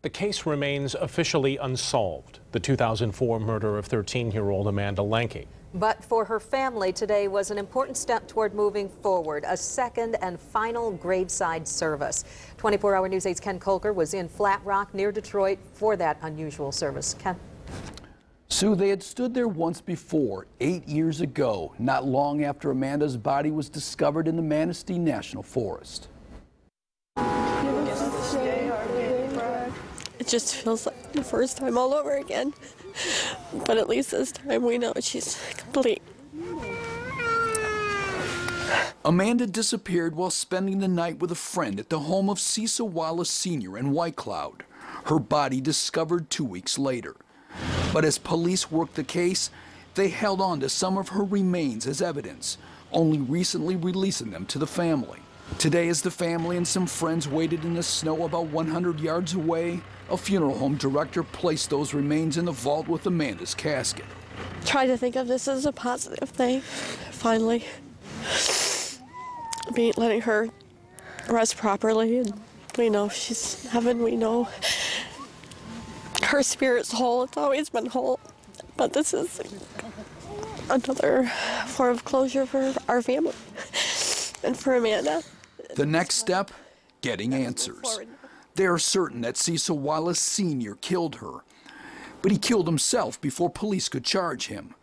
The case remains officially unsolved, the 2004 murder of 13-year-old Amanda Lankey. But for her family, today was an important step toward moving forward, a second and final graveside service. 24-hour News 8's Ken Kolker was in Flat Rock near Detroit for that unusual service. Ken. Sue, they had stood there once before, 8 years ago, not long after Amanda's body was discovered in the Manistee National Forest. It just feels like the first time all over again. But at least this time we know she's complete. Amanda disappeared while spending the night with a friend at the home of Cecil Wallace Sr. in White Cloud. Her body discovered 2 weeks later. But as police worked the case, they held on to some of her remains as evidence, only recently releasing them to the family. Today, as the family and some friends waited in the snow about 100 yards away, a funeral home director placed those remains in the vault with Amanda's casket. Try to think of this as a positive thing, finally. Letting her rest properly, and we know she's in heaven, we know her spirit's whole, it's always been whole. But this is another form of closure for our family and for Amanda. The next step, getting answers. They are certain that Cecil Wallace Sr. killed her, but he killed himself before police could charge him.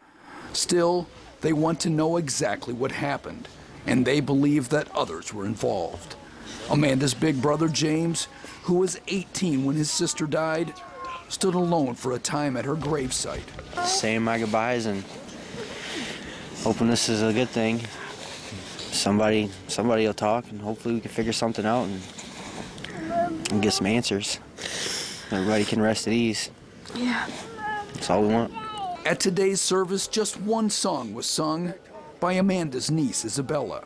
Still, they want to know exactly what happened, and they believe that others were involved. Amanda's big brother, James, who was 18 when his sister died, stood alone for a time at her gravesite. Saying my goodbyes and hoping this is a good thing. Somebody will talk, and hopefully we can figure something out and get some answers. Everybody can rest at ease. Yeah. That's all we want. At today's service, just one song was sung by Amanda's niece, Isabella.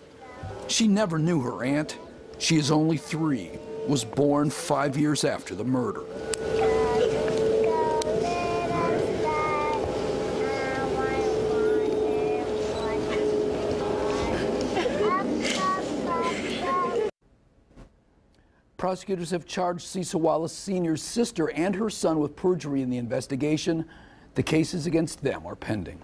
She never knew her aunt. She is only 3, was born 5 years after the murder. Prosecutors have charged Cecil Wallace Sr.'s sister and her son with perjury in the investigation. The cases against them are pending.